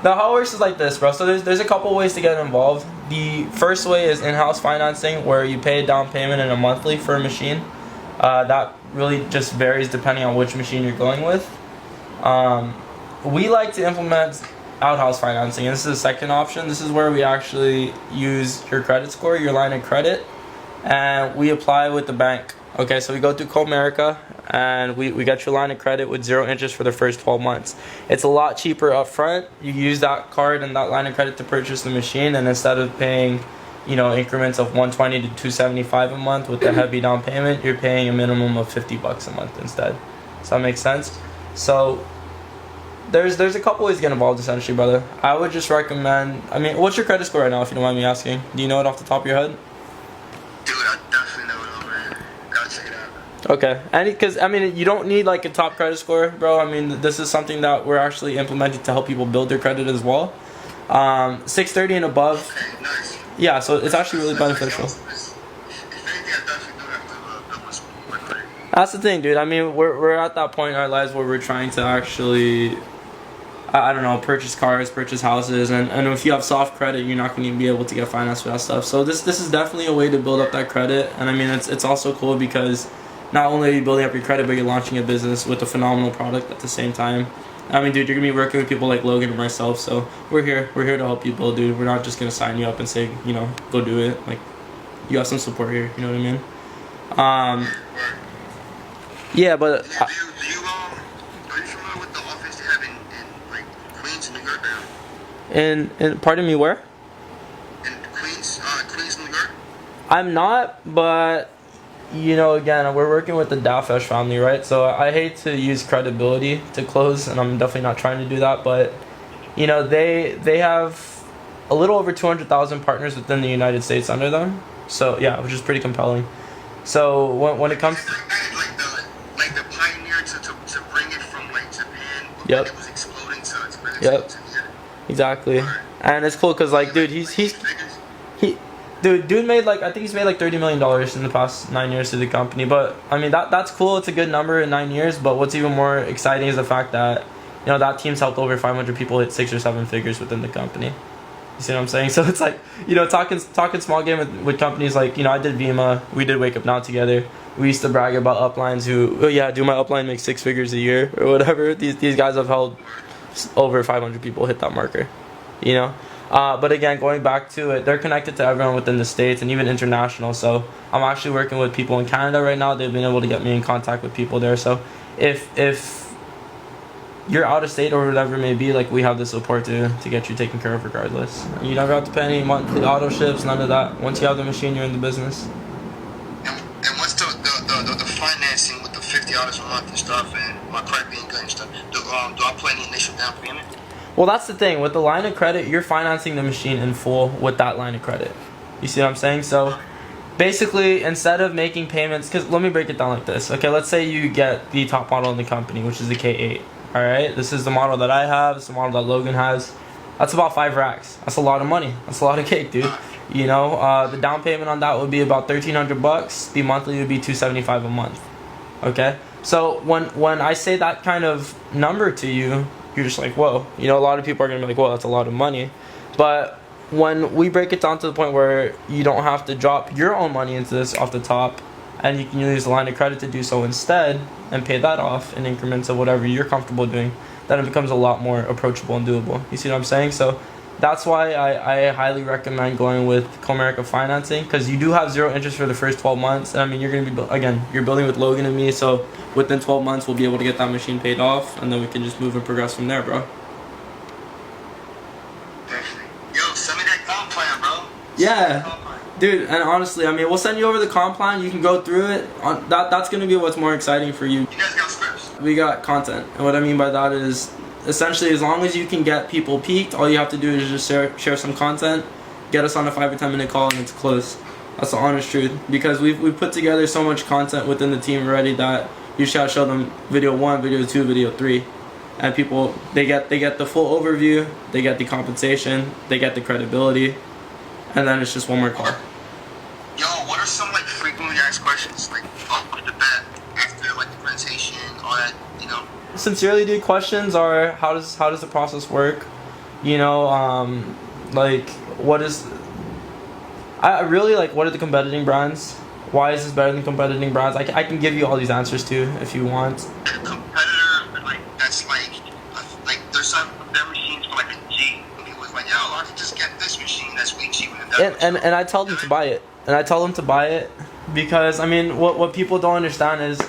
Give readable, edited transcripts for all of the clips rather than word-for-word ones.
Now, how it works is like this, bro. So there's a couple ways to get involved. The first way is in-house financing, where you pay a down payment and a monthly for a machine. That really just varies depending on which machine you're going with. We like to implement out-house financing, and this is the second option. This is where we actually use your credit score, your line of credit, and we apply with the bank. Okay, so we go through Comerica, and we get your line of credit with 0 interest for the first 12 months. It's a lot cheaper up front. You use that card and that line of credit to purchase the machine, and instead of paying, you know, increments of 120 to 275 a month with the heavy down payment, you're paying a minimum of 50 bucks a month instead. Does that make sense? So there's a couple ways to get involved, essentially, brother. I would just recommend, I mean, what's your credit score right now, if you don't mind me asking? Do you know it off the top of your head? Dude, I definitely know it, man. Gotta check it out. Okay, and because I mean, you don't need like a top credit score, bro. I mean, this is something that we're actually implementing to help people build their credit as well. 630 and above. Okay, nice. Yeah, so it's actually really beneficial. That's the thing, dude. I mean, we're at that point in our lives where we're trying to actually, I don't know, purchase cars, purchase houses, and if you have soft credit, you're not going to be able to get finance for that stuff. So this is definitely a way to build up that credit, and I mean, it's also cool because not only are you building up your credit, but you're launching a business with a phenomenal product at the same time. I mean, dude, you're gonna be working with people like Logan and myself, so we're here to help you build, dude. We're not just gonna sign you up and say, you know, go do it. Like, you have some support here. You know what I mean? Yeah, but are you familiar with the office they have in like Queens, New York? In pardon me, where? In Queens, New York. I'm not, but you know, again, we're working with the Dafesh family, right? So I hate to use credibility to close, and I'm definitely not trying to do that. But you know, they have a little over 200,000 partners within the United States under them. So yeah, which is pretty compelling. So when it comes to like the pioneer to bring it from like Japan, yep. It was exploding, so it's really yep. Exactly. Right. And it's cool because like, dude, Dude made like, I think he's made like $30 million in the past 9 years to the company. But I mean, that's cool. It's a good number in 9 years. But what's even more exciting is the fact that, you know, that team's helped over 500 people hit 6 or 7 figures within the company. You see what I'm saying? So it's like, you know, talking small game with companies like, you know, I did Vima, we did Wake Up Now together. We used to brag about uplines who, oh yeah, do my upline make 6 figures a year or whatever. These guys have held over 500 people hit that marker, you know. But again, going back to it, they're connected to everyone within the States and even international. So I'm actually working with people in Canada right now. They've been able to get me in contact with people there. So if you're out of state or whatever it may be, like, we have the support to get you taken care of regardless. You never have to pay any monthly auto ships, none of that. Once you have the machine, you're in the business. And what's the financing with the $50 a month and stuff, and my credit being good and stuff? Do I play any initial down payment? Well, that's the thing. With the line of credit, you're financing the machine in full with that line of credit. You see what I'm saying? So basically, instead of making payments, because let me break it down like this. Okay, let's say you get the top model in the company, which is the K8. All right, this is the model that I have. It's the model that Logan has. That's about 5 racks. That's a lot of money. That's a lot of cake, dude. You know, the down payment on that would be about $1,300. The monthly would be $275 a month. Okay, so when I say that kind of number to you, you're just like, whoa. You know, a lot of people are gonna be like, whoa, that's a lot of money. But when we break it down to the point where you don't have to drop your own money into this off the top, and you can use the line of credit to do so instead and pay that off in increments of whatever you're comfortable doing, then it becomes a lot more approachable and doable. You see what I'm saying? So that's why I highly recommend going with Comerica financing, because you do have 0 interest for the first 12 months. And I mean, you're going to be, again, you're building with Logan and me, so within 12 months we'll be able to get that machine paid off, and then we can just move and progress from there, bro. Yo, send me that comp plan, bro. Yeah. Dude, and honestly, I mean, we'll send you over the comp plan. You can go through it. That's going to be what's more exciting for you. You guys got scripts? We got content. And what I mean by that is, essentially, as long as you can get people peaked, all you have to do is just share some content, get us on a 5 or 10 minute call, and it's closed. That's the honest truth. Because we've put together so much content within the team already that you should show them video 1, video 2, video 3. And people, they get the full overview, they get the compensation, they get the credibility, and then it's just one more call. Yo, what are some like frequently asked questions, like off the bat, after like the presentation, all that, you know? Sincerely, dude, questions are how does the process work? You know, like what is? I really like what are the competiting brands? Why is this better than competiting brands? I can give you all these answers too if you want. Competitor, like that's like there's some of their machines for like a G. And he was like, yo, I can just get this machine that's way cheaper than that. And I tell them to buy it. And I tell them to buy it because I mean what people don't understand is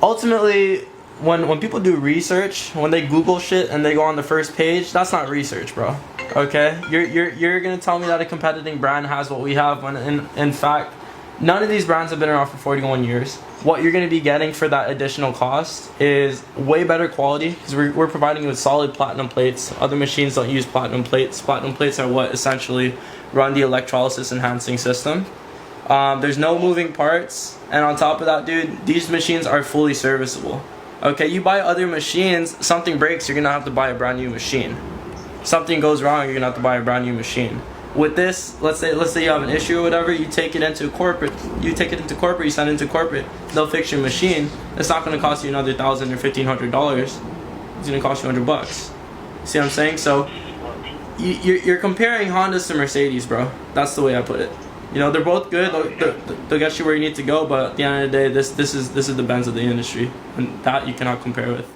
ultimately when people do research, when they Google shit and they go on the first page, that's not research, bro. Okay? You're gonna tell me that a competing brand has what we have when in fact none of these brands have been around for 41 years. What you're going to be getting for that additional cost is way better quality because we're providing you with solid platinum plates. Other machines don't use platinum plates. Platinum plates are what essentially run the electrolysis enhancing system. There's no moving parts, and on top of that, dude, these machines are fully serviceable. Okay, you buy other machines, something breaks, you're going to have to buy a brand new machine. Something goes wrong, you're going to have to buy a brand new machine. With this, let's say you have an issue or whatever, you take it into corporate, you send it into corporate, they'll fix your machine. It's not going to cost you another $1,000 or $1,500. It's going to cost you $100. See what I'm saying? So you're comparing Hondas to Mercedes, bro. That's the way I put it. You know, they're both good. They'll get you where you need to go, but at the end of the day, this is the Benz of the industry, and that you cannot compare with.